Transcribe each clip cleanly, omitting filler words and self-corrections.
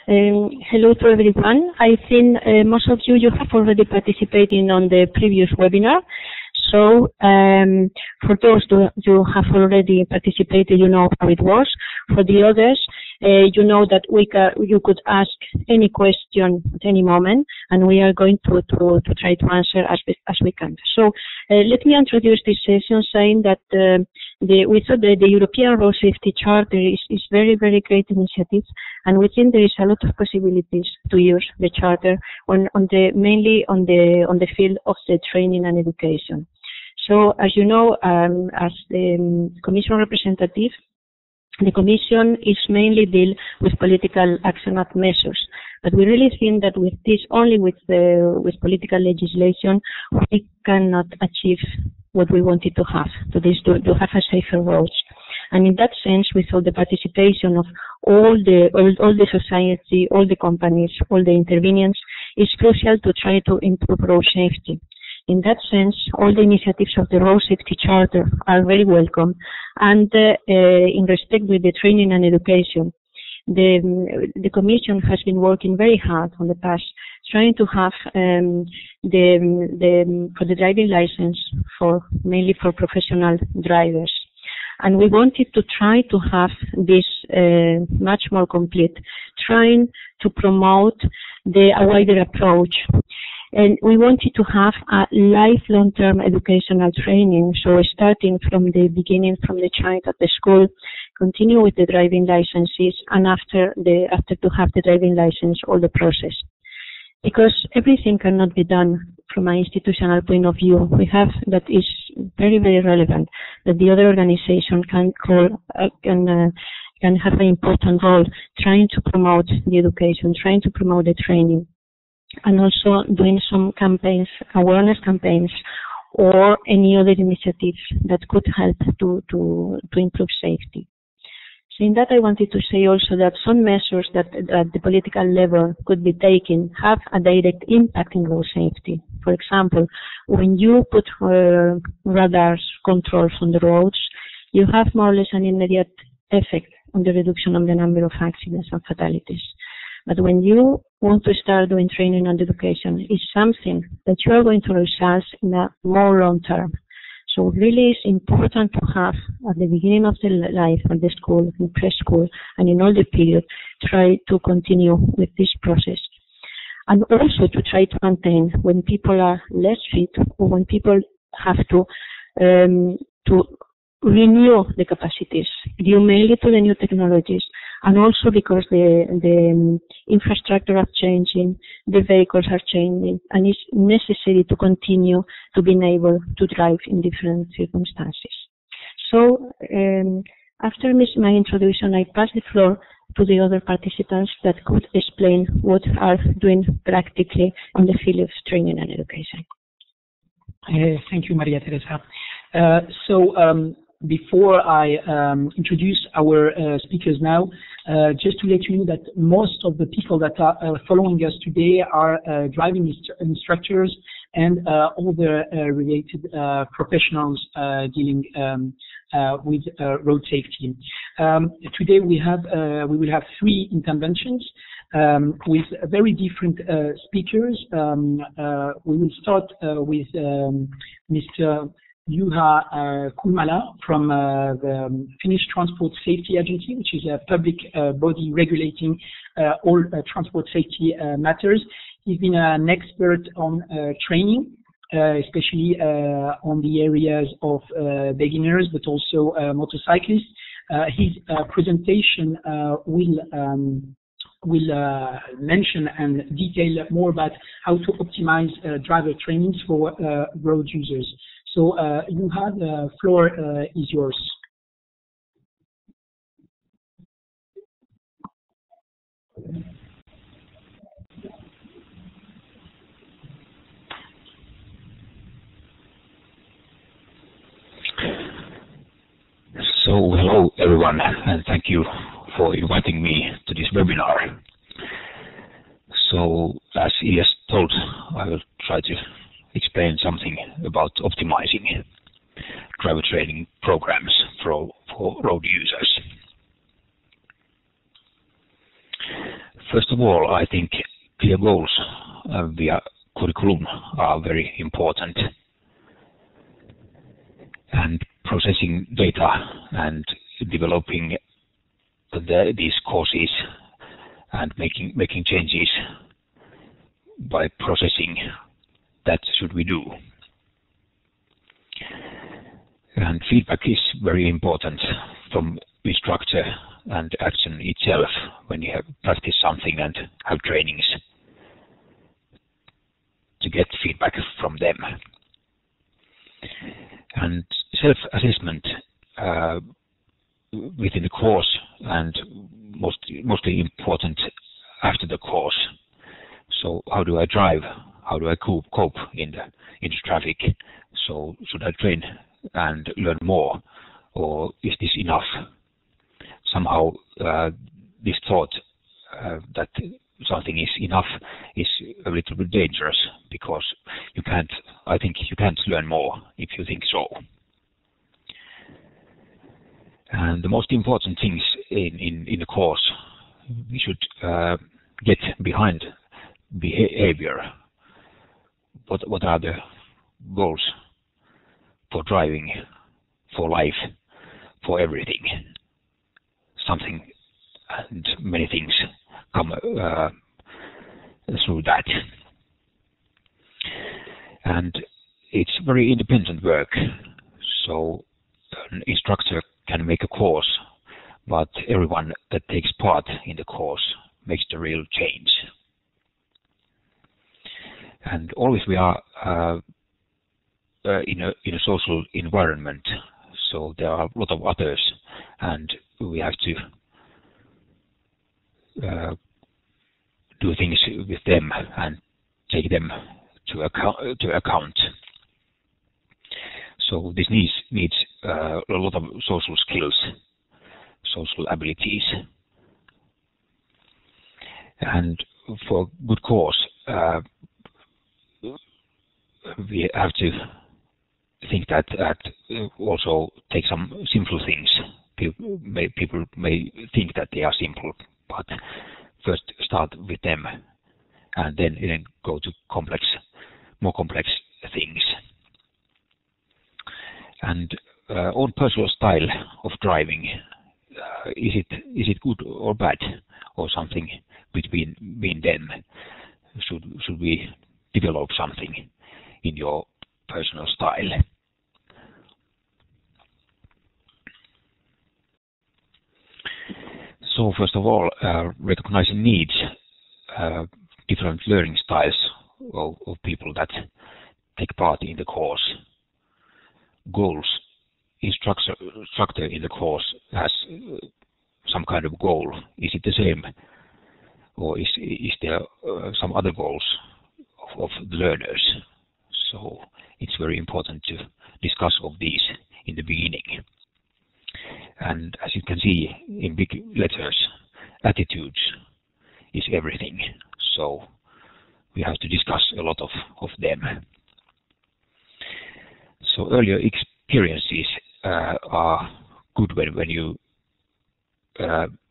Hello to everyone. I think most of you have already participated on the previous webinar. So for those you have already participated, you know how it was. For the others, you know that you could ask any question at any moment, and we are going to try to answer as we can. So let me introduce this session saying that we thought that the European Road Safety Charter is very, very great initiative, and we think there is a lot of possibilities to use the charter mainly on the field of the training and education. So, as you know, as the Commission representative, the Commission is mainly deal with political action and measures. But we really think that with this, only with political legislation, we cannot achieve what we wanted to have, to have a safer roads. And in that sense, we thought the participation of all the society, all the companies, all the intervenients is crucial to try to improve road safety. In that sense, all the initiatives of the Road Safety Charter are very welcome. And in respect with the training and education, the Commission has been working very hard on the past, trying to have for the driving license mainly for professional drivers. And we wanted to try to have this much more complete, trying to promote a wider approach. And we wanted to have a lifelong term educational training, so starting from the beginning, from the child at the school, continue with the driving licenses, and after to have the driving license, all the process. Because everything cannot be done from an institutional point of view. We have that is very, very relevant, that the other organization can have an important role trying to promote the education, trying to promote the training, and also doing some campaigns, awareness campaigns, or any other initiatives that could help to improve safety. So in that I wanted to say also that some measures that at the political level could be taken have a direct impact in road safety. For example, when you put radars controls on the roads, you have more or less an immediate effect on the reduction of the number of accidents and fatalities. But when you want to start doing training and education, it's something that you are going to result in a more long term. So really it's important to have at the beginning of the life, at the school, in preschool, and in all the period, try to continue with this process. And also to try to maintain when people are less fit or when people have to renew the capacities due mainly to the new technologies, and also because the infrastructure are changing, the vehicles are changing, and it's necessary to continue to be able to drive in different circumstances. So after my introduction, I pass the floor to the other participants that could explain what are doing practically on the field of training and education. Thank you, Maria Teresa. Before I introduce our speakers now, just to let you know that most of the people that are following us today are driving instructors and all the related professionals dealing with road safety. Today we will have three interventions with very different speakers. We will start with Mr. Juha Kulmala from the Finnish Transport Safety Agency, which is a public body regulating all transport safety matters. He's been an expert on training, especially on the areas of beginners, but also motorcyclists. His presentation will mention and detail more about how to optimize driver trainings for road users. So, Juha, the floor is yours. So, hello everyone, and thank you for inviting me to this webinar. So, as Elias told, I will try to explain something about optimizing driver training programs for road users. First of all, I think clear goals via curriculum are very important, and processing data and developing these courses and making changes by processing, that should we do. And feedback is very important from instructor and action itself when you have practiced something and have trainings, to get feedback from them. And self-assessment within the course, and mostly important after the course. So how do I drive? How do I cope in the traffic? So should I train and learn more, or is this enough? Somehow this thought that something is enough is a little bit dangerous, because I think you can't learn more if you think so. And the most important things in the course, we should get behind behavior. What are the goals for driving, for life, for everything? Something and many things come through that. And it's very independent work. So an instructor can make a course, but everyone that takes part in the course makes the real change. And always we are in a social environment, so there are a lot of others, and we have to do things with them and take them to account. So this needs a lot of social skills, social abilities, and for a good course, we have to think that also take some simple things. People may think that they are simple, but first start with them, and then go to more complex things. And own personal style of driving, is it good or bad, or something between them? Should we develop something in your personal style? So first of all, recognizing needs, different learning styles of people that take part in the course. Goals. Instructor in the course has some kind of goal. Is it the same, or is there some other goals of the learners? So it's very important to discuss of these in the beginning. And as you can see in big letters, attitudes is everything. So we have to discuss a lot of them. So earlier experiences are good when you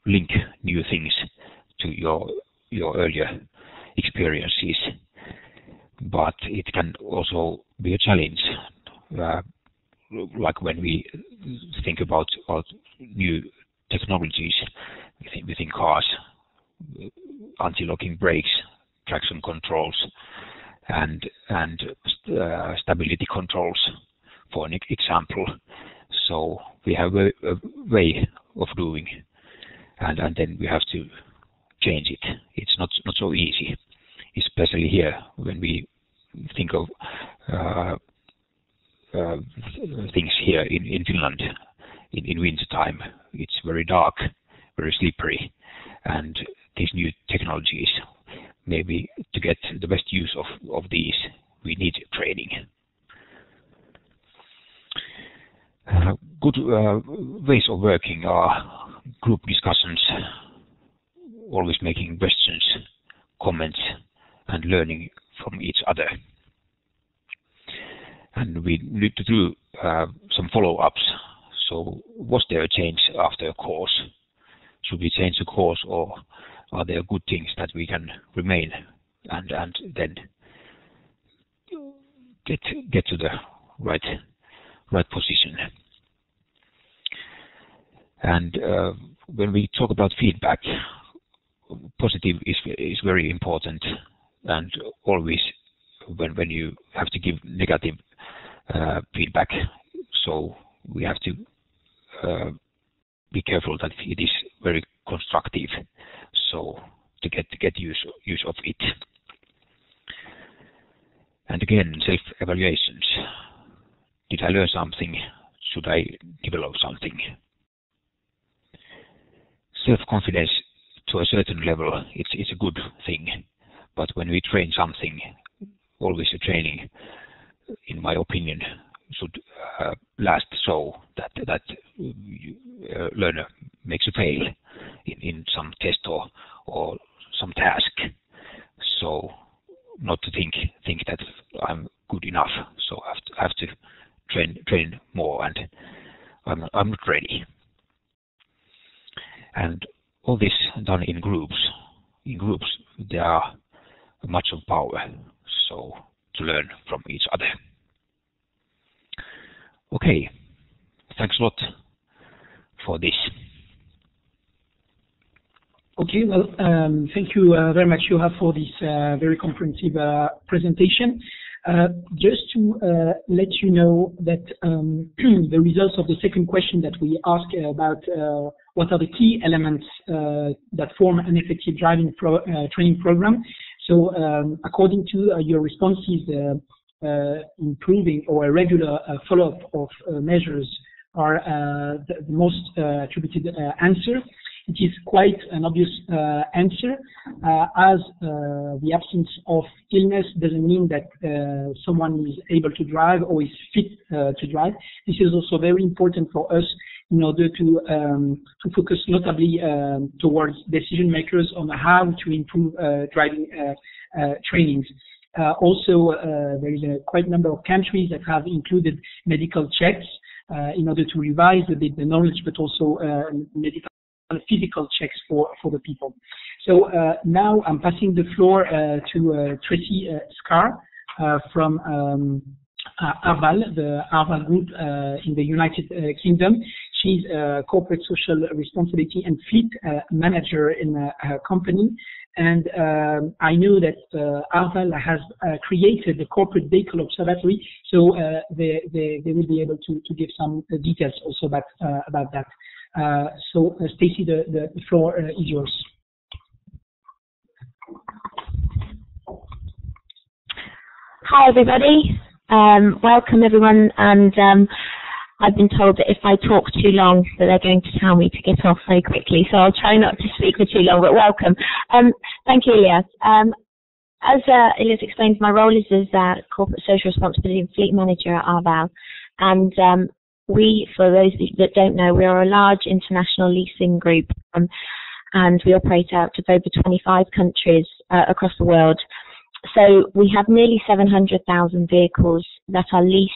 link new things to your earlier experiences, but it can also be a challenge, like when we think about new technologies within cars, anti-locking brakes, traction controls, and stability controls, for an example. So we have a way of doing, and then we have to change it. It's not so easy, especially here when we think of things here in Finland in winter time. It's very dark, very slippery, and these new technologies, maybe to get the best use of these, we need training. Good ways of working are group discussions, always making questions, comments, and learning from each other. And we need to do some follow-ups. So was there a change after a course? Should we change the course, or are there good things that we can remain and then get to the right position. And when we talk about feedback, positive is very important, and always when you have to give negative feedback, so we have to be careful that it is very constructive, so to get use of it. And again, self-evaluations. Did I learn something? Should I develop something? Self-confidence to a certain level, it's a good thing, but when we train something, always a training, in my opinion, should last so that learner makes a fail in some test or some task. So not to think that I'm good enough, so I have to train more, and I'm not ready. And all this done in groups. In groups, there are much of power, so to learn from each other. Okay, thanks a lot for this. Okay, well, thank you very much, Juha, for this very comprehensive presentation. Just to let you know that the results of the second question that we asked about what are the key elements that form an effective driving training program. So according to your responses, improving or a regular follow-up of measures are the most attributed answer. It is quite an obvious answer, as the absence of illness doesn't mean that someone is able to drive or is fit to drive. This is also very important for us in order to focus notably towards decision makers on how to improve driving trainings. Also, there is a quite number of countries that have included medical checks in order to revise a bit the knowledge, but also medical physical checks for the people. So now I'm passing the floor to Tracy Scar from Arval, the Arval Group in the United Kingdom. She's a corporate social responsibility and fleet manager in her company. And I know that Arval has created the corporate vehicle observatory, so they will be able to give some details also about that. So Stacey, the floor is yours. Hi everybody, welcome everyone, and I've been told that if I talk too long that they're going to tell me to get off very quickly, so I'll try not to speak for too long, but welcome. Thank you, Elias. As Elias explained, my role is as Corporate Social Responsibility and Fleet Manager at Arval, and we, for those that don't know, we are a large international leasing group, and we operate out of over 25 countries across the world. So we have nearly 700,000 vehicles that are leased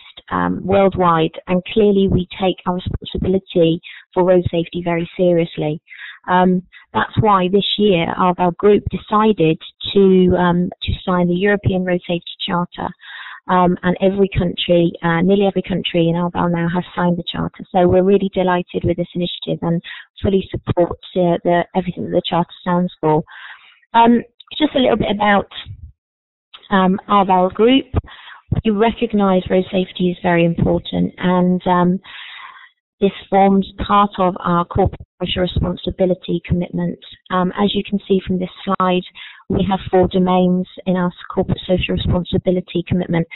worldwide, and clearly we take our responsibility for road safety very seriously. That's why this year our group decided to sign the European Road Safety Charter, and every country, nearly every country in Arval now has signed the charter. So we're really delighted with this initiative and fully support everything that the charter stands for. Just a little bit about Arval Group. We recognise road safety is very important, and this forms part of our corporate social responsibility commitment. As you can see from this slide, we have 4 domains in our corporate social responsibility commitment.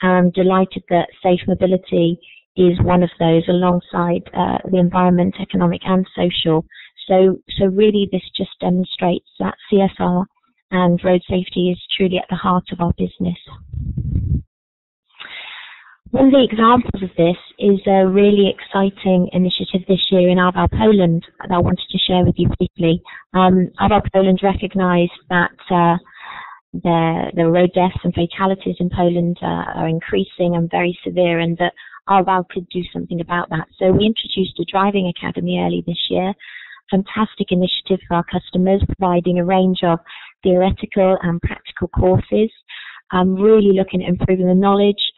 I'm delighted that safe mobility is one of those, alongside the environment, economic and social. So really this just demonstrates that CSR and road safety is truly at the heart of our business. One of the examples of this is a really exciting initiative this year in Arval, Poland, that I wanted to share with you briefly. Arval, Poland recognised that the road deaths and fatalities in Poland are increasing and very severe, and that Arval could do something about that. So we introduced a driving academy early this year, fantastic initiative for our customers, providing a range of theoretical and practical courses, really looking at improving the knowledge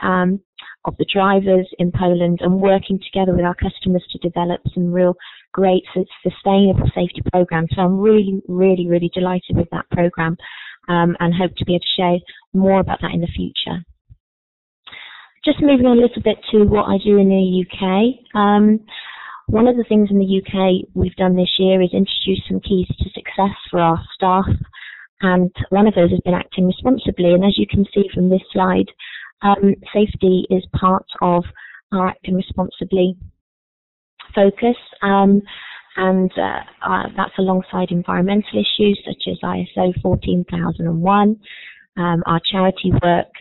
of the drivers in Poland and working together with our customers to develop some real great sustainable safety programs. So I'm really, really, really delighted with that program and hope to be able to share more about that in the future. Just moving on a little bit to what I do in the UK. One of the things in the UK we've done this year is introduce some keys to success for our staff, and one of those has been acting responsibly. And as you can see from this slide, safety is part of our acting responsibly focus, and that's alongside environmental issues such as ISO 14001, our charity work,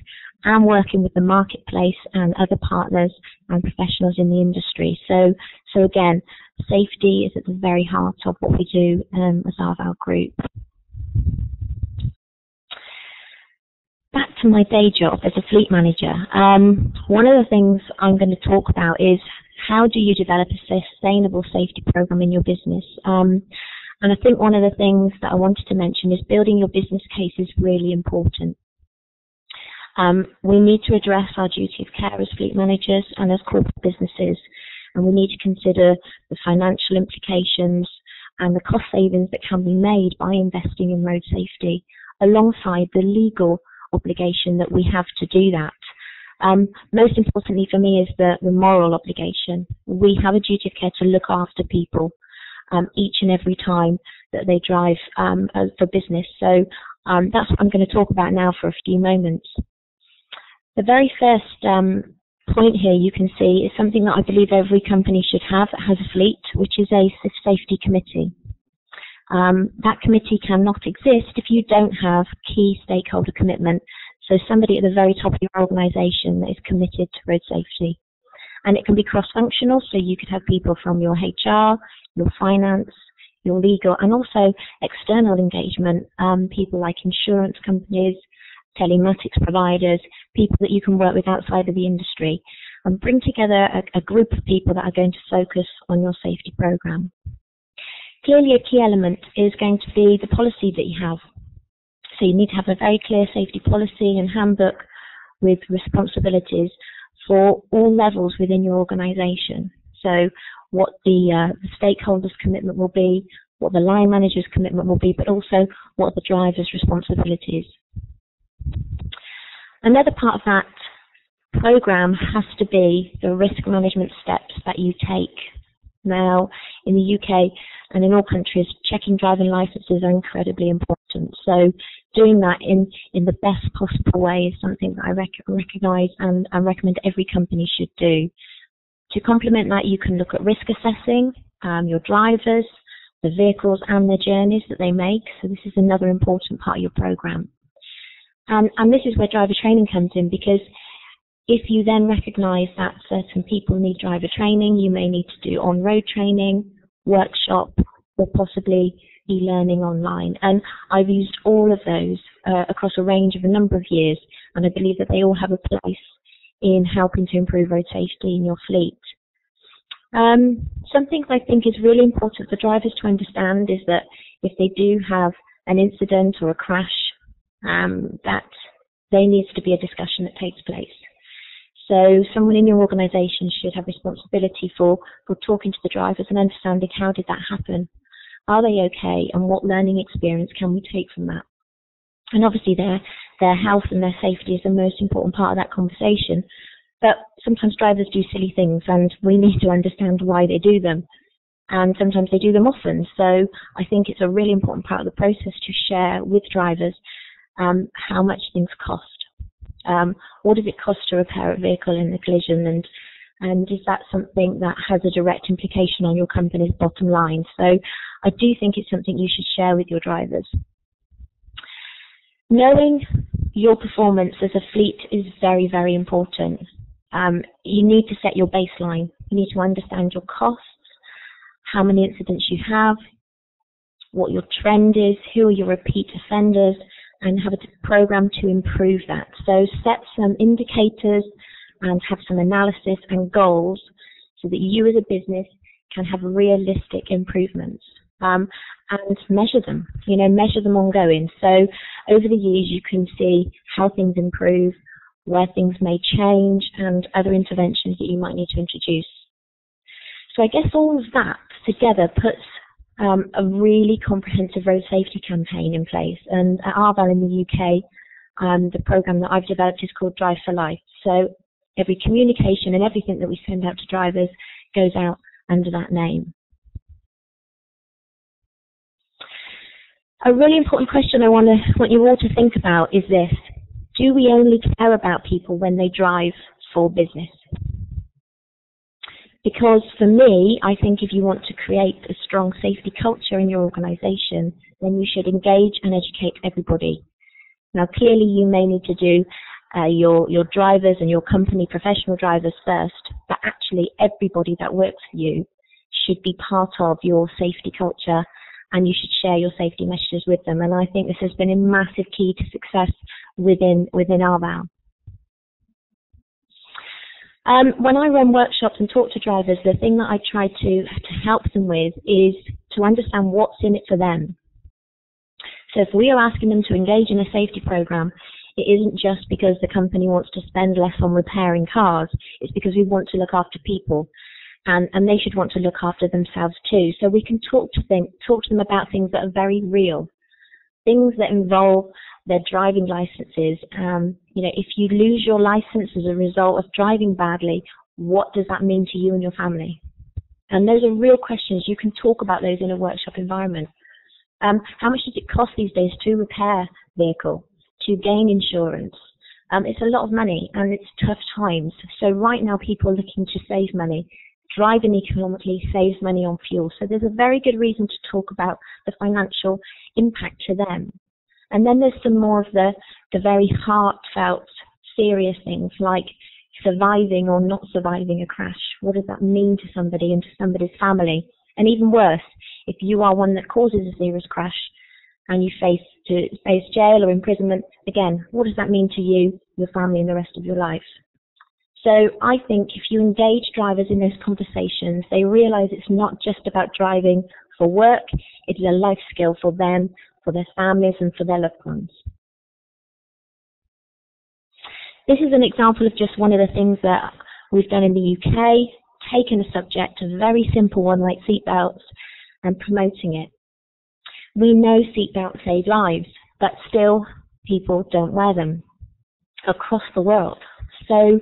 and working with the marketplace and other partners and professionals in the industry. So again, safety is at the very heart of what we do as our group. Back to my day job as a fleet manager. One of the things I'm going to talk about is how do you develop a sustainable safety program in your business? And I think one of the things that I wanted to mention is building your business case is really important. We need to address our duty of care as fleet managers and as corporate businesses, and we need to consider the financial implications and the cost savings that can be made by investing in road safety, alongside the legal obligation that we have to do that. Most importantly for me is the moral obligation. We have a duty of care to look after people each and every time that they drive for business. So that's what I'm going to talk about now for a few moments. The very first point here you can see is something that I believe every company should have that has a fleet, which is a safety committee. That committee cannot exist if you don't have key stakeholder commitment, so somebody at the very top of your organisation that is committed to road safety. And it can be cross-functional, so you could have people from your HR, your finance, your legal, and also external engagement, people like insurance companies, telematics providers, people that you can work with outside of the industry, and bring together a group of people that are going to focus on your safety program. Clearly, a key element is going to be the policy that you have. So you need to have a very clear safety policy and handbook with responsibilities for all levels within your organisation. So what the stakeholders' commitment will be, what the line manager's commitment will be, but also what the driver's responsibilities. Another part of that program has to be the risk management steps that you take. Now, in the UK and in all countries, checking driving licenses are incredibly important. So doing that in the best possible way is something that I recognise and recommend every company should do. To complement that, you can look at risk assessing your drivers, the vehicles and the journeys that they make. So this is another important part of your program. And this is where driver training comes in, because if you then recognise that certain people need driver training, you may need to do on-road training, workshop, or possibly e-learning online. And I've used all of those across a range of a number of years, and I believe that they all have a place in helping to improve road safety in your fleet. Something I think is really important for drivers to understand is that if they do have an incident or a crash, that there needs to be a discussion that takes place. So someone in your organisation should have responsibility for talking to the drivers and understanding how did that happen, are they okay, and what learning experience can we take from that. And obviously their health and their safety is the most important part of that conversation, but sometimes drivers do silly things and we need to understand why they do them, and sometimes they do them often. So I think it's a really important part of the process to share with drivers how much things cost. What does it cost to repair a vehicle in a collision, and is that something that has a direct implication on your company's bottom line? So I do think it's something you should share with your drivers. Knowing your performance as a fleet is very, very important. You need to set your baseline. You need to understand your costs, how many incidents you have, what your trend is, who are your repeat offenders, and have a program to improve that. So set some indicators and have some analysis and goals so that you as a business can have realistic improvements. and measure them, measure them ongoing. So over the years, you can see how things improve, where things may change, and other interventions that you might need to introduce. So I guess all of that together puts a really comprehensive road safety campaign in place. And at Arval in the UK, the program that I've developed is called Drive for Life. So every communication and everything that we send out to drivers goes out under that name. A really important question I want you all to think about is this: do we only care about people when they drive for business? Because for me, I think if you want to create a strong safety culture in your organisation, then you should engage and educate everybody. Now, clearly, you may need to do your drivers and your company professional drivers first, but actually everybody that works for you should be part of your safety culture, and you should share your safety messages with them. And I think this has been a massive key to success within Arval. When I run workshops and talk to drivers, the thing that I try to help them with is to understand what's in it for them. So if we are asking them to engage in a safety program, it isn't just because the company wants to spend less on repairing cars. It's because we want to look after people, and they should want to look after themselves too. So we can talk to them about things that are very real, things that involve their driving licenses. If you lose your license as a result of driving badly, what does that mean to you and your family? And those are real questions. You can talk about those in a workshop environment. How much does it cost these days to repair a vehicle, to gain insurance? It's a lot of money, and it's tough times. So right now, people are looking to save money. Driving economically saves money on fuel. So there's a very good reason to talk about the financial impact to them. And then there's some more of the very heartfelt, serious things like surviving or not surviving a crash. What does that mean to somebody and to somebody's family? And even worse, if you are one that causes a serious crash and you face jail or imprisonment, again, what does that mean to you, your family, and the rest of your life? So I think if you engage drivers in those conversations, they realize it's not just about driving for work, it is a life skill for them, for their families, and for their loved ones. This is an example of just one of the things that we've done in the UK, taken a subject, a very simple one like seatbelts, and promoting it. We know seatbelts save lives, but still people don't wear them across the world. So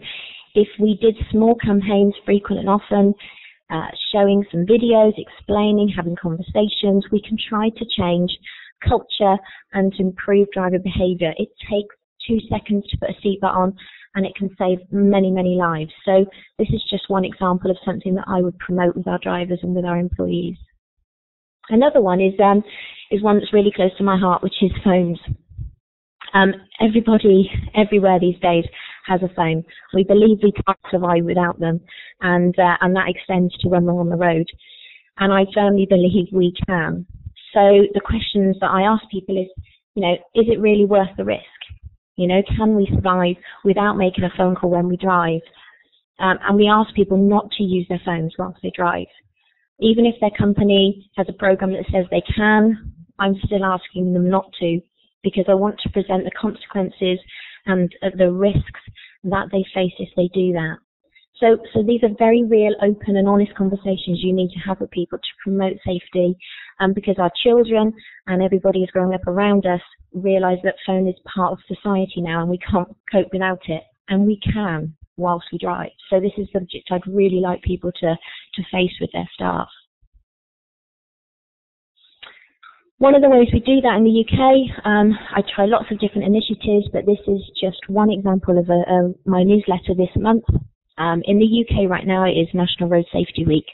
if we did small campaigns frequent and often, showing some videos, explaining, having conversations, we can try to change culture and to improve driver behaviour. It takes 2 seconds to put a seatbelt on, and it can save many, many lives. So this is just one example of something that I would promote with our drivers and with our employees. Another one is one that's really close to my heart, which is phones. Everybody, everywhere these days has a phone. We believe we can't survive without them, and that extends to when we're on the road. And I firmly believe we can. So the questions that I ask people is, is it really worth the risk? Can we survive without making a phone call when we drive? And we ask people not to use their phones whilst they drive. Even if their company has a program that says they can, I'm still asking them not to, because I want to present the consequences and the risks that they face if they do that. So these are very real, open and honest conversations you need to have with people to promote safety, because our children and everybody who's growing up around us realise that phone is part of society now and we can't cope without it, and we can whilst we drive. So this is a subject I'd really like people to face with their staff. One of the ways we do that in the UK, I try lots of different initiatives, but this is just one example of my newsletter this month. In the UK right now, it is National Road Safety Week,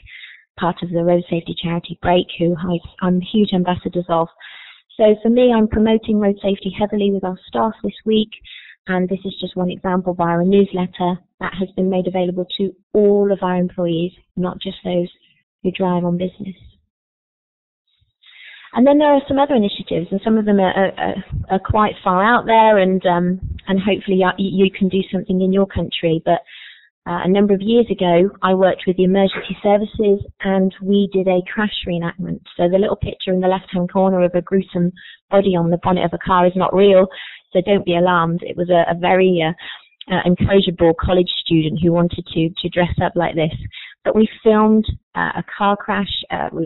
part of the road safety charity Break, who I'm huge ambassadors of. So for me, I'm promoting road safety heavily with our staff this week, and this is just one example via a newsletter that has been made available to all of our employees, not just those who drive on business. And then there are some other initiatives, and some of them are quite far out there, and hopefully you can do something in your country. But A number of years ago, I worked with the emergency services and we did a crash reenactment. So the little picture in the left-hand corner of a gruesome body on the bonnet of a car is not real, so don't be alarmed. It was a very encourageable college student who wanted to dress up like this. But we filmed a car crash,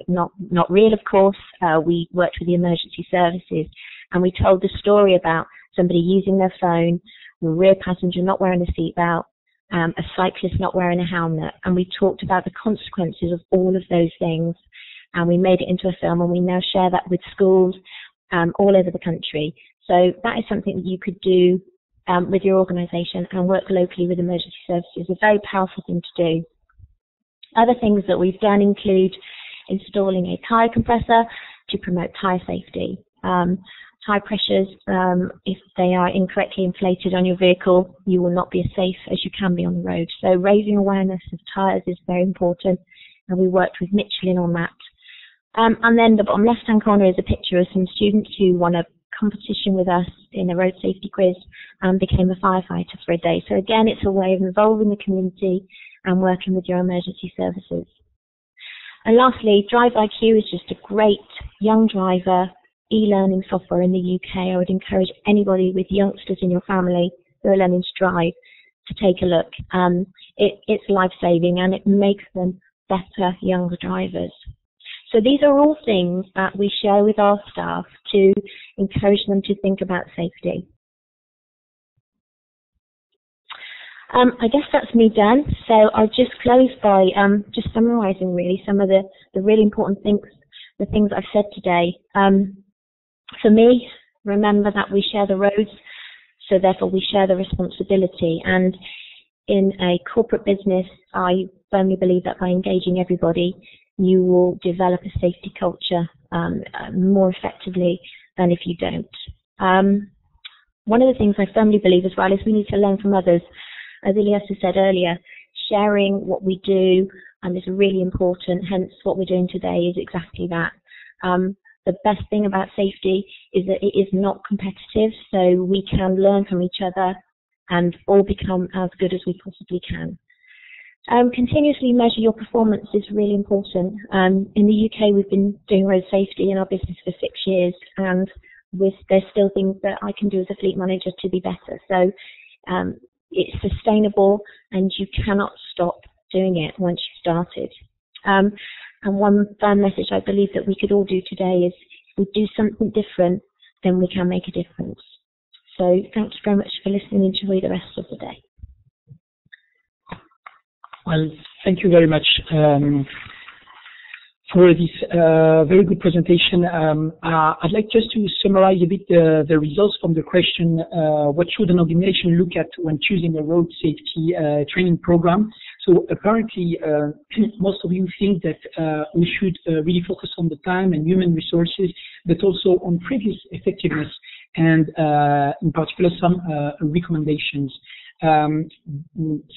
not real, of course. We worked with the emergency services and we told the story about somebody using their phone, the rear passenger not wearing a seatbelt, a cyclist not wearing a helmet, and we talked about the consequences of all of those things, and we made it into a film, and we now share that with schools all over the country. So that is something that you could do with your organisation and work locally with emergency services. A very powerful thing to do. Other things that we've done include installing a tyre compressor to promote tyre safety. Tyre pressures, if they are incorrectly inflated on your vehicle, you will not be as safe as you can be on the road. So raising awareness of tyres is very important, and we worked with Michelin on that. And then the bottom left-hand corner is a picture of some students who won a competition with us in a road safety quiz and became a firefighter for a day. So again, it's a way of involving the community and working with your emergency services. And lastly, Drive IQ is just a great young driver e-learning software in the UK. I would encourage anybody with youngsters in your family who are learning to drive to take a look. It's life-saving and it makes them better younger drivers. So these are all things that we share with our staff to encourage them to think about safety. I guess that's me done. So I'll just close by just summarising really some of the really important things, the things I've said today. For me, remember that we share the roads, so therefore we share the responsibility. And in a corporate business, I firmly believe that by engaging everybody, you will develop a safety culture more effectively than if you don't. One of the things I firmly believe as well is we need to learn from others. As Ilyas said earlier, sharing what we do is really important, hence what we're doing today is exactly that. The best thing about safety is that it is not competitive, so we can learn from each other and all become as good as we possibly can. Continuously measure your performance is really important. In the UK, we've been doing road safety in our business for 6 years, and there's still things that I can do as a fleet manager to be better. So it's sustainable, and you cannot stop doing it once you've started. And one firm message I believe that we could all do today is if we do something different, then we can make a difference. So thank you very much for listening. Enjoy the rest of the day. Well, thank you very much for this very good presentation. I'd like just to summarize a bit the results from the question, what should an organization look at when choosing a road safety training program? So apparently, most of you think that we should really focus on the time and human resources, but also on previous effectiveness and in particular some recommendations.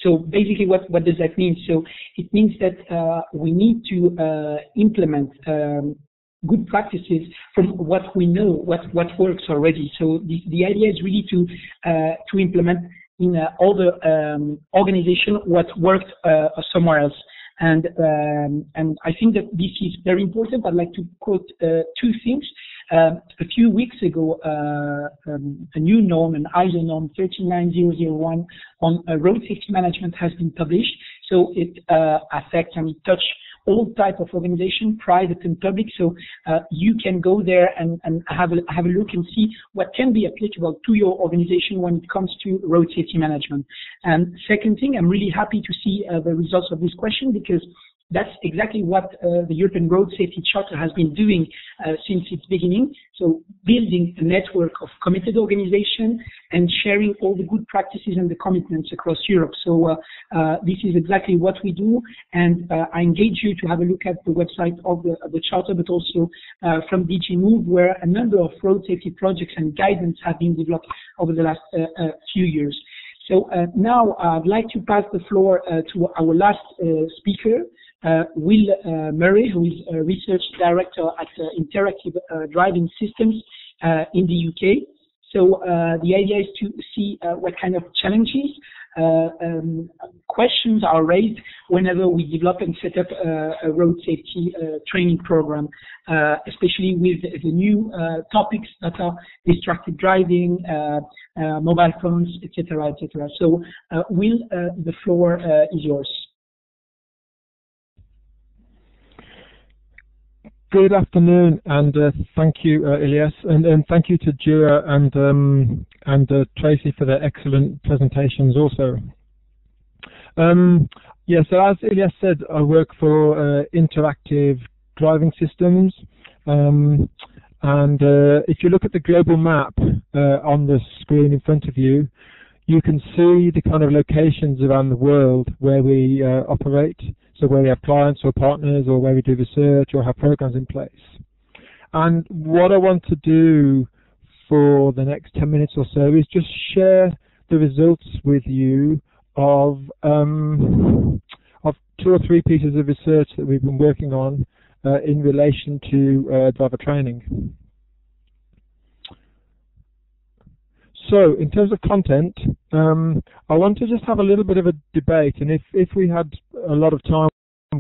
So basically what does that mean? So it means that we need to implement good practices from what we know, what works already. So the idea is really to implement in other organization what worked somewhere else. And I think that this is very important. I'd like to quote two things. A few weeks ago, a new norm, an ISO norm 13901 on road safety management has been published. So it affects and it touches all type of organization, private and public. So you can go there and have a look and see what can be applicable to your organization when it comes to road safety management. And second thing, I'm really happy to see the results of this question, because that's exactly what the European Road Safety Charter has been doing since its beginning. So building a network of committed organizations and sharing all the good practices and the commitments across Europe. So this is exactly what we do. And I engage you to have a look at the website of the Charter, but also from DG Move, where a number of road safety projects and guidance have been developed over the last few years. So now I'd like to pass the floor to our last speaker, Will Murray, who is a research director at Interactive Driving Systems in the UK. So the idea is to see what kind of challenges questions are raised whenever we develop and set up a road safety training program, especially with the new topics that are distracted driving, mobile phones, etc., etc. So, Will, the floor is yours. Good afternoon, and thank you, Elias, and thank you to Jura and Tracy for their excellent presentations also. Yeah, so as Elias said, I work for interactive driving systems, and if you look at the global map on the screen in front of you, you can see the kind of locations around the world where we operate, so where we have clients or partners or where we do research or have programs in place. And what I want to do for the next 10 minutes or so is just share the results with you of 2 or 3 pieces of research that we've been working on in relation to driver training. So, in terms of content, I want to just have a little bit of a debate, and if we had a lot of time,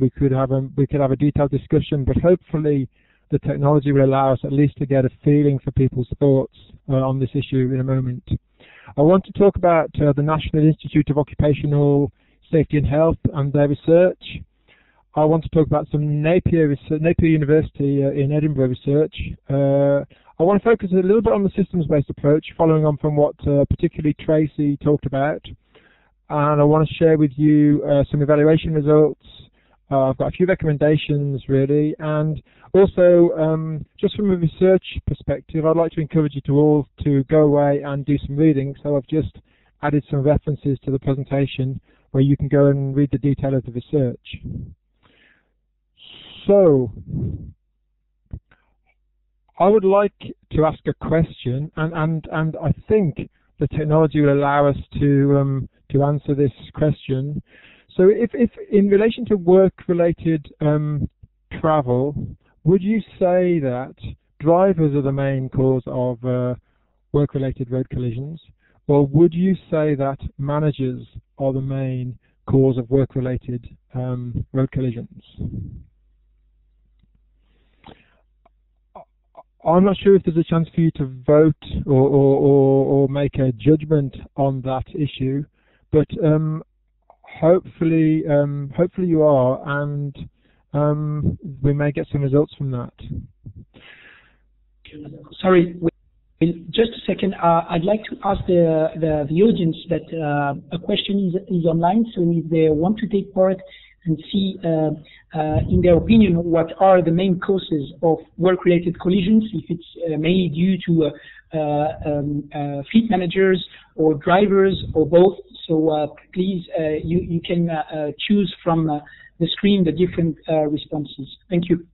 we could have a detailed discussion. But hopefully, the technology will allow us at least to get a feeling for people's thoughts on this issue in a moment. I want to talk about the National Institute of Occupational Safety and Health and their research. I want to talk about some Napier University in Edinburgh research. I want to focus a little bit on the systems-based approach, following on from what particularly Tracy talked about. And I want to share with you some evaluation results. I've got a few recommendations, really. And also, just from a research perspective, I'd like to encourage you all to go away and do some reading. So I've just added some references to the presentation where you can go and read the detail of the research. So, I would like to ask a question, and I think the technology will allow us to answer this question. So, if in relation to work-related travel, would you say that drivers are the main cause of work-related road collisions, or would you say that managers are the main cause of work-related road collisions? I'm not sure if there's a chance for you to vote or make a judgment on that issue, but hopefully you are, and we may get some results from that. Sorry, just a second. I'd like to ask the audience that a question is online, so if they want to take part and see, in their opinion, what are the main causes of work-related collisions, if it's mainly due to fleet managers or drivers or both. So please, you can choose from the screen the different responses. Thank you.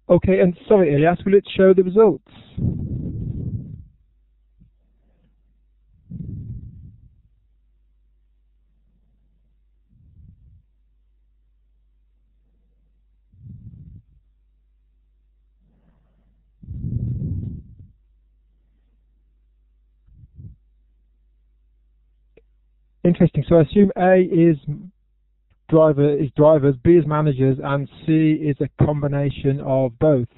Okay, and sorry, Elias, will it show the results? Interesting. So I assume A is drivers, B is managers, and C is a combination of both,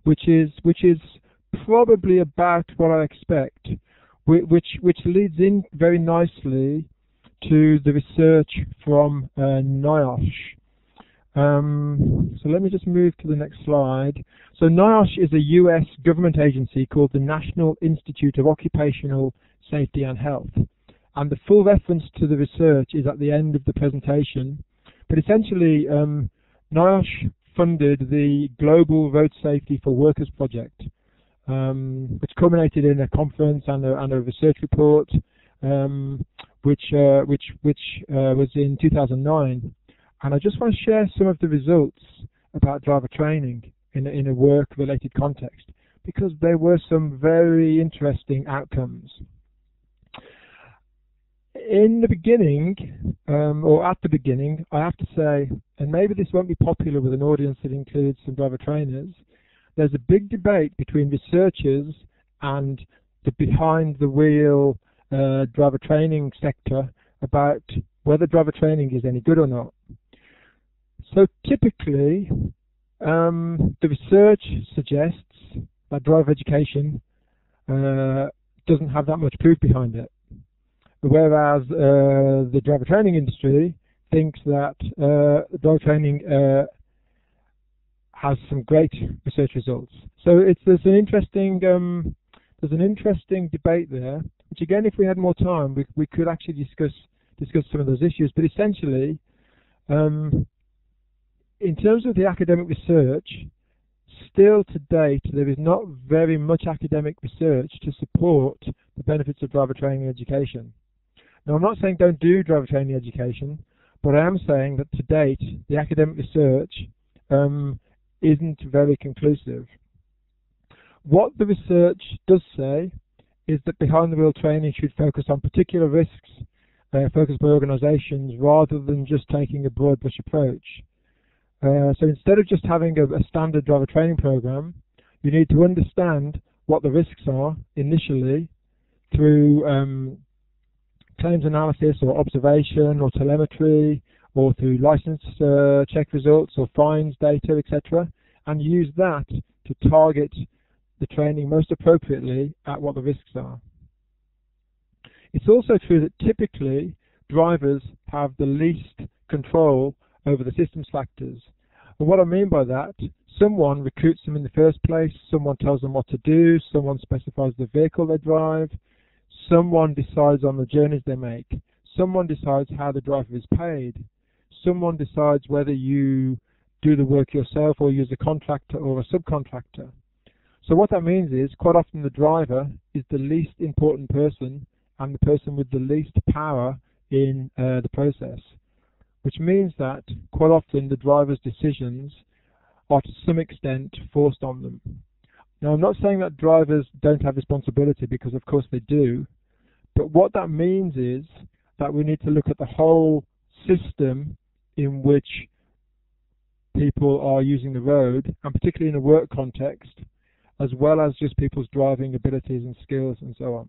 which is probably about what I expect, which leads in very nicely to the research from NIOSH. So let me just move to the next slide. So NIOSH is a US government agency called the National Institute of Occupational Safety and Health. And the full reference to the research is at the end of the presentation. But essentially, NIOSH funded the Global Road Safety for Workers project, which culminated in a conference and a research report, which was in 2009. And I just want to share some of the results about driver training in a work-related context, because there were some very interesting outcomes. In the beginning, or at the beginning, I have to say, and maybe this won't be popular with an audience that includes some driver trainers, there's a big debate between researchers and the behind-the-wheel driver training sector about whether driver training is any good or not. So typically, the research suggests that driver education doesn't have that much proof behind it, whereas the driver training industry thinks that driver training has some great research results. So there's an interesting debate there, which again, if we had more time, we could actually discuss some of those issues. But essentially, in terms of the academic research, still to date, there is not very much academic research to support the benefits of driver training education. Now, I'm not saying don't do driver training education, but I am saying that to date, the academic research isn't very conclusive. What the research does say is that behind-the-wheel training should focus on particular risks focused by organisations rather than just taking a broad brush approach. So instead of just having a standard driver training program, you need to understand what the risks are initially through claims analysis or observation or telemetry or through license check results or fines data, etc., and use that to target the training most appropriately at what the risks are. It's also true that typically drivers have the least control over the systems factors. And what I mean by that, someone recruits them in the first place, someone tells them what to do, someone specifies the vehicle they drive, someone decides on the journeys they make, someone decides how the driver is paid, someone decides whether you do the work yourself or use a contractor or a subcontractor. So what that means is, quite often the driver is the least important person and the person with the least power in the process, which means that quite often the driver's decisions are to some extent forced on them. Now, I'm not saying that drivers don't have responsibility, because of course they do, but what that means is that we need to look at the whole system in which people are using the road, and particularly in a work context, as well as just people's driving abilities and skills and so on.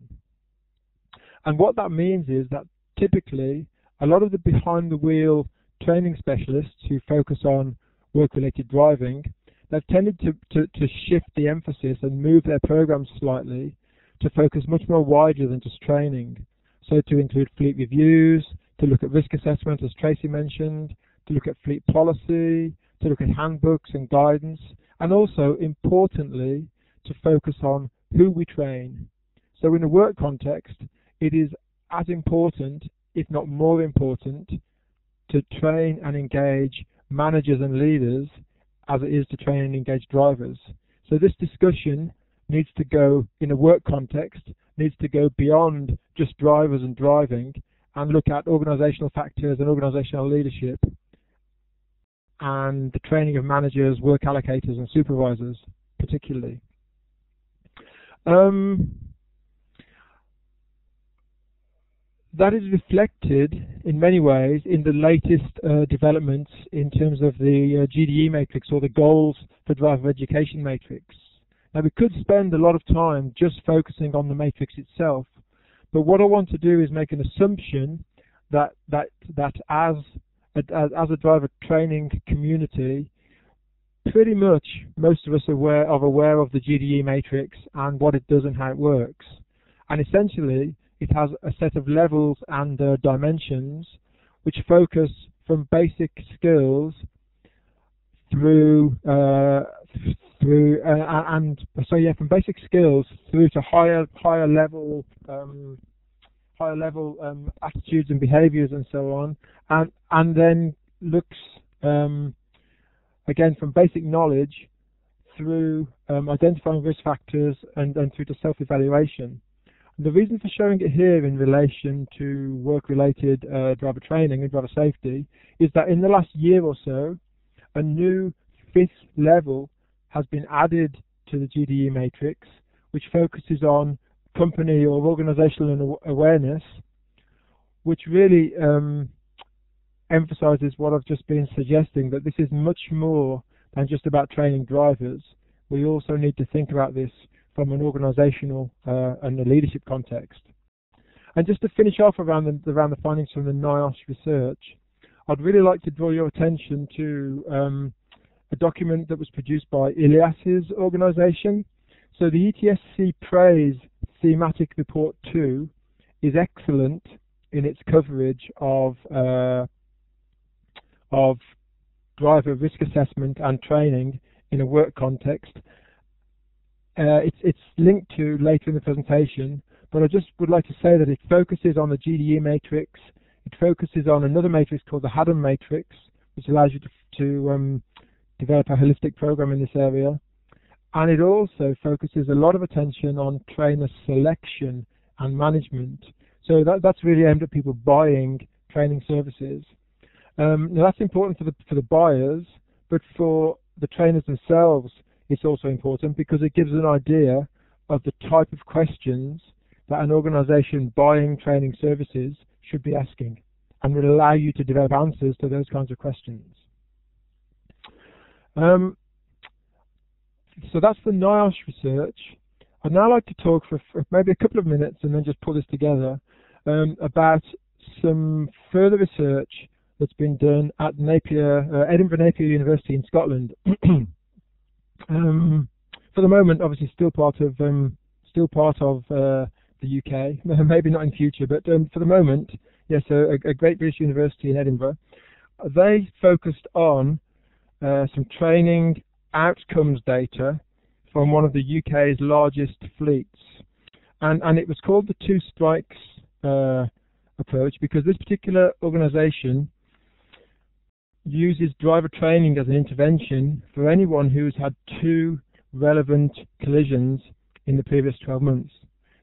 And what that means is that typically a lot of the behind-the-wheel training specialists who focus on work-related driving, they've tended to shift the emphasis and move their programs slightly to focus much more widely than just training. So to include fleet reviews, to look at risk assessment, as Tracy mentioned, to look at fleet policy, to look at handbooks and guidance, and also, importantly, to focus on who we train. So in a work context, it is as important, if not more important, to train and engage managers and leaders as it is to train and engage drivers. So this discussion needs to go, in a work context, needs to go beyond just drivers and driving and look at organisational factors and organisational leadership and the training of managers, work allocators and supervisors particularly. That is reflected in many ways in the latest developments in terms of the GDE matrix, or the goals for driver education matrix. Now, we could spend a lot of time just focusing on the matrix itself, but what I want to do is make an assumption that as a driver training community, pretty much most of us are aware of the GDE matrix and what it does and how it works. And essentially, it has a set of levels and dimensions which focus from basic skills from basic skills through to higher level attitudes and behaviours and so on, and then looks again from basic knowledge through identifying risk factors and through to self-evaluation. The reason for showing it here in relation to work-related driver training and driver safety is that in the last year or so, a new 5th level has been added to the GDE matrix, which focuses on company or organisational awareness, which really emphasises what I've just been suggesting, that this is much more than just about training drivers. we also need to think about this from an organisational and a leadership context. And just to finish off around the findings from the NIOSH research, I'd really like to draw your attention to a document that was produced by Ilyas's organisation. So the ETSC Praise Thematic Report 2 is excellent in its coverage of driver risk assessment and training in a work context. It's linked to later in the presentation, but I just would like to say that it focuses on the GDE matrix. It focuses on another matrix called the Haddam matrix, which allows you to develop a holistic program in this area. And it also focuses a lot of attention on trainer selection and management. So that's really aimed at people buying training services. Now that's important for the buyers, but for the trainers themselves, it's also important because it gives an idea of the type of questions that an organisation buying training services should be asking, and will allow you to develop answers to those kinds of questions. So that's the NIOSH research. I'd now like to talk for maybe a couple of minutes and then just pull this together about some further research that's been done at Edinburgh Napier University in Scotland. For the moment, obviously, still part of the UK. Maybe not in future, but for the moment, yes. So a great British university in Edinburgh. They focused on some training outcomes data from one of the UK's largest fleets, and it was called the two strikes approach because this particular organisation uses driver training as an intervention for anyone who's had 2 relevant collisions in the previous 12 months.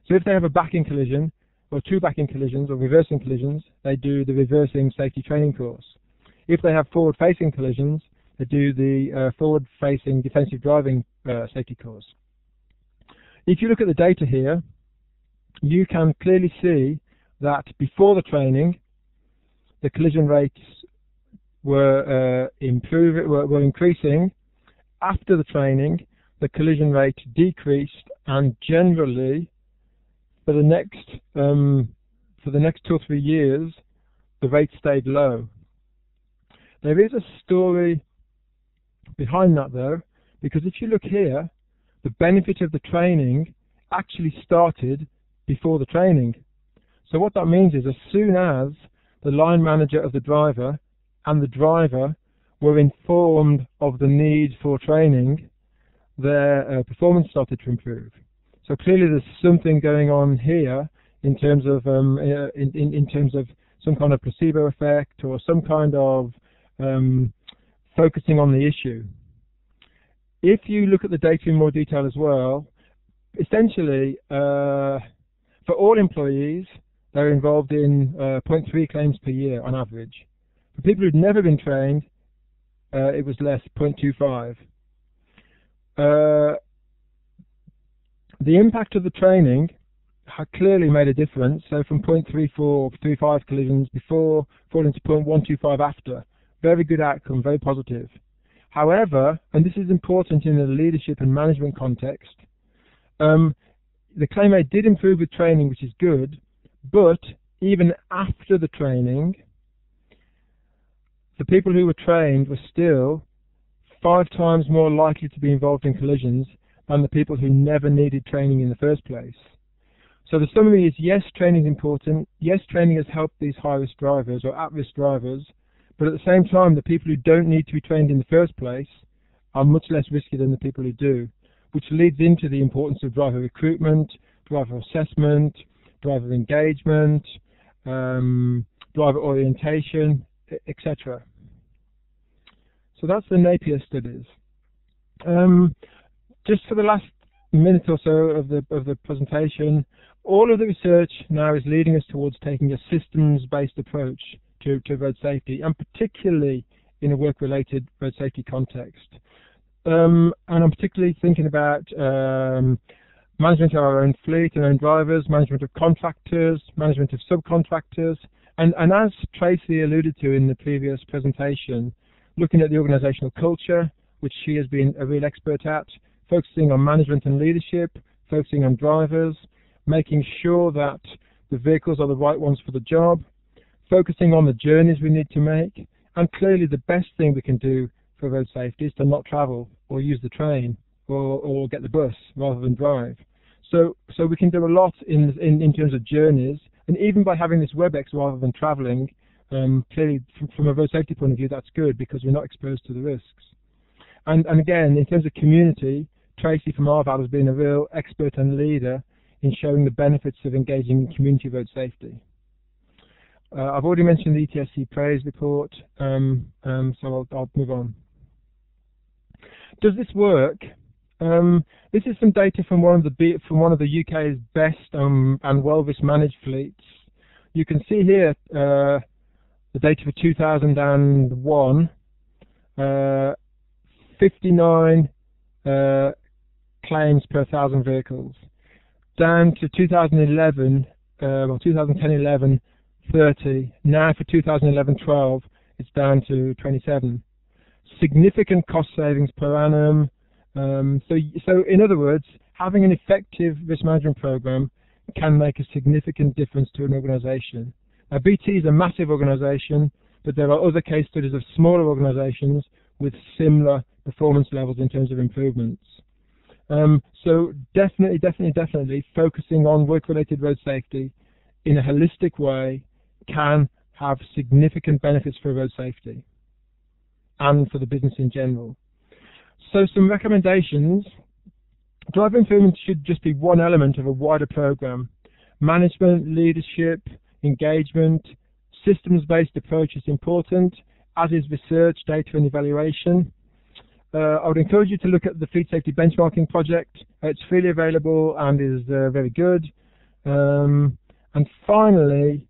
So if they have a backing collision, or 2 backing collisions, or reversing collisions, they do the reversing safety training course. If they have forward-facing collisions, they do the forward-facing defensive driving safety course. If you look at the data here, you can clearly see that before the training, the collision rates were increasing. After the training, the collision rate decreased, and generally, for the next 2 or 3 years, the rate stayed low. There is a story behind that, though, because if you look here, the benefit of the training actually started before the training. So what that means is, as soon as the line manager of the driver and the driver were informed of the need for training, their performance started to improve. So clearly there's something going on here in terms of in terms of some kind of placebo effect, or some kind of focusing on the issue. If you look at the data in more detail as well, essentially for all employees, they're involved in 0.3 claims per year on average. For people who'd never been trained, it was less, 0.25. The impact of the training had clearly made a difference. So from 0.34, 35 collisions before, falling to 0.125 after. Very good outcome, very positive. However, and this is important in a leadership and management context, the claim rate did improve with training, which is good, but even after the training, the people who were trained were still 5 times more likely to be involved in collisions than the people who never needed training in the first place. So the summary is, yes, training is important. Yes, training has helped these high-risk drivers or at-risk drivers, but at the same time, the people who don't need to be trained in the first place are much less risky than the people who do, which leads into the importance of driver recruitment, driver assessment, driver engagement, driver orientation, etc. So that's the Napier studies. Just for the last minute or so of the presentation, all of the research now is leading us towards taking a systems-based approach to road safety, and particularly in a work-related road safety context. And I'm particularly thinking about management of our own fleet and own drivers, management of contractors, management of subcontractors, and as Tracy alluded to in the previous presentation, looking at the organisational culture, which she has been a real expert at, focusing on management and leadership, focusing on drivers, making sure that the vehicles are the right ones for the job, focusing on the journeys we need to make, and clearly the best thing we can do for road safety is to not travel or use the train or get the bus rather than drive. So we can do a lot in terms of journeys, and even by having this WebEx rather than traveling, clearly from a road safety point of view, that's good because we're not exposed to the risks. And again, in terms of community, Tracy from Arval has been a real expert and leader in showing the benefits of engaging in community road safety. I've already mentioned the ETSC praise report, so I'll move on. Does this work? This is some data from one of the UK's best and well-risk managed fleets. You can see here the data for 2001, 59 claims per 1,000 vehicles, down to 2011, 2010-11, 30. Now for 2011-12, it's down to 27. Significant cost savings per annum. So in other words, having an effective risk management program can make a significant difference to an organisation. Now, BT is a massive organisation, but there are other case studies of smaller organisations with similar performance levels in terms of improvements. So definitely focusing on work-related road safety in a holistic way can have significant benefits for road safety and for the business in general. So some recommendations. Driver improvement should just be one element of a wider program. Management, leadership, engagement, systems-based approach is important, as is research, data and evaluation. I would encourage you to look at the Fleet Safety Benchmarking Project. It's freely available and is very good. And finally,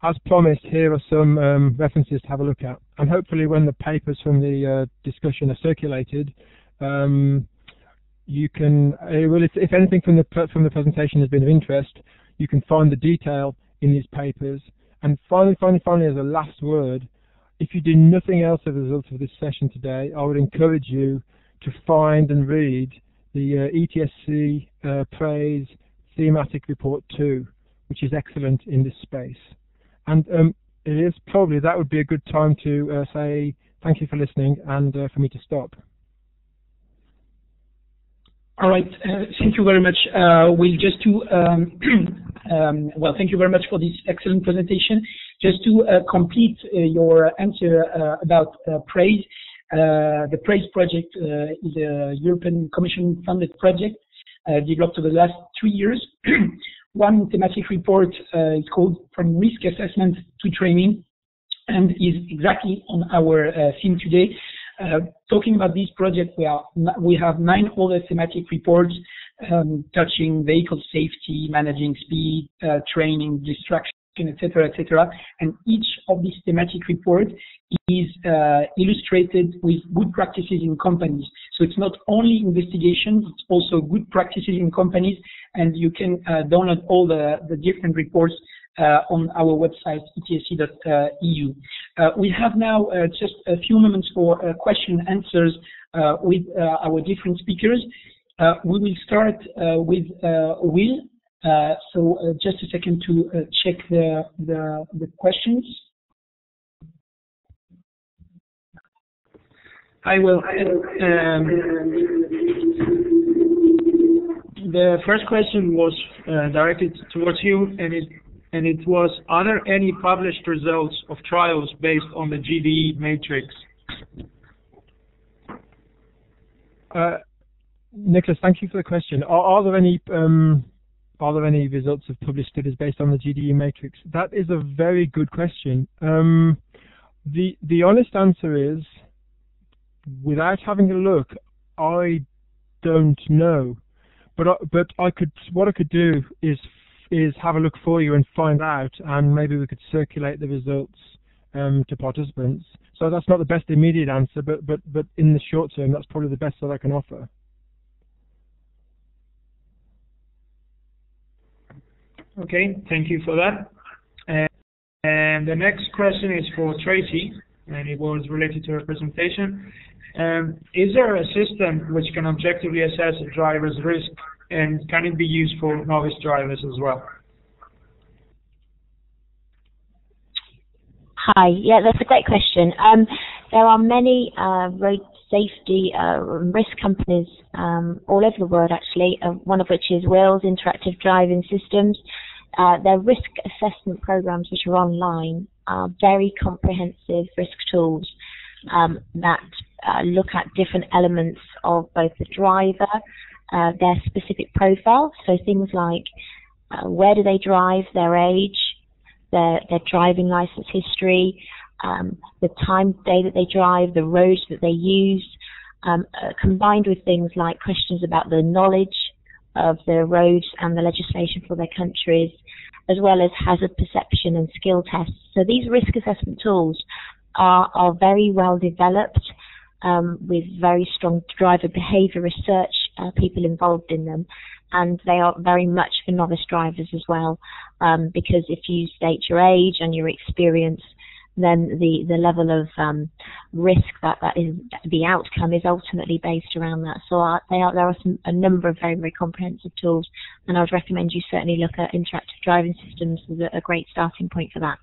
as promised, here are some references to have a look at. And hopefully when the papers from the discussion are circulated, you can, if anything from the presentation has been of interest, you can find the detail in these papers. And finally, as a last word, if you do nothing else as a result of this session today, I would encourage you to find and read the ETSC Praise Thematic Report 2, which is excellent in this space. And it is probably, that would be a good time to say thank you for listening and for me to stop. All right, thank you very much. We'll just to, well, thank you very much for this excellent presentation. Just to complete your answer about PRAISE, the PRAISE project is a European Commission funded project developed over the last 3 years. One thematic report is called From Risk Assessment to Training and is exactly on our theme today. Talking about this project, we have 9 other thematic reports touching vehicle safety, managing speed, training, distraction, etc., and each of these thematic reports is illustrated with good practices in companies. So it's not only investigations, it's also good practices in companies, and you can download all the different reports on our website, etsc.eu. We have now just a few moments for question and answers with our different speakers. We will start with Will. So just a second to check the questions. Hi, Will. The first question was directed towards you, and it was, are there any published results of trials based on the GDE matrix? Nicholas, thank you for the question. Are there any results of published studies based on the GDE matrix? That is a very good question. The honest answer is, without having a look, I don't know. But what I could do is have a look for you and find out, and maybe we could circulate the results to participants. So that's not the best immediate answer, but in the short term, that's probably the best that I can offer. Okay, thank you for that. And the next question is for Tracy. and it was related to her presentation. Is there a system which can objectively assess a driver's risk, and can it be used for novice drivers as well? Hi, yeah, that's a great question. There are many road safety risk companies all over the world, actually, one of which is Wales Interactive Driving Systems. Their risk assessment programs, which are online, are very comprehensive risk tools that look at different elements of both the driver, their specific profile, so things like where do they drive, their age, their driving license history, the time of day that they drive, the roads that they use, combined with things like questions about the knowledge of the roads and the legislation for their countries, as well as hazard perception and skill tests. So these risk assessment tools are very well developed, with very strong driver behavior research people involved in them, and they are very much for novice drivers as well, because if you state your age and your experience, then the level of risk that is the outcome is ultimately based around that. So there are a number of very, very comprehensive tools, and I would recommend you certainly look at interactive driving systems as a great starting point for that.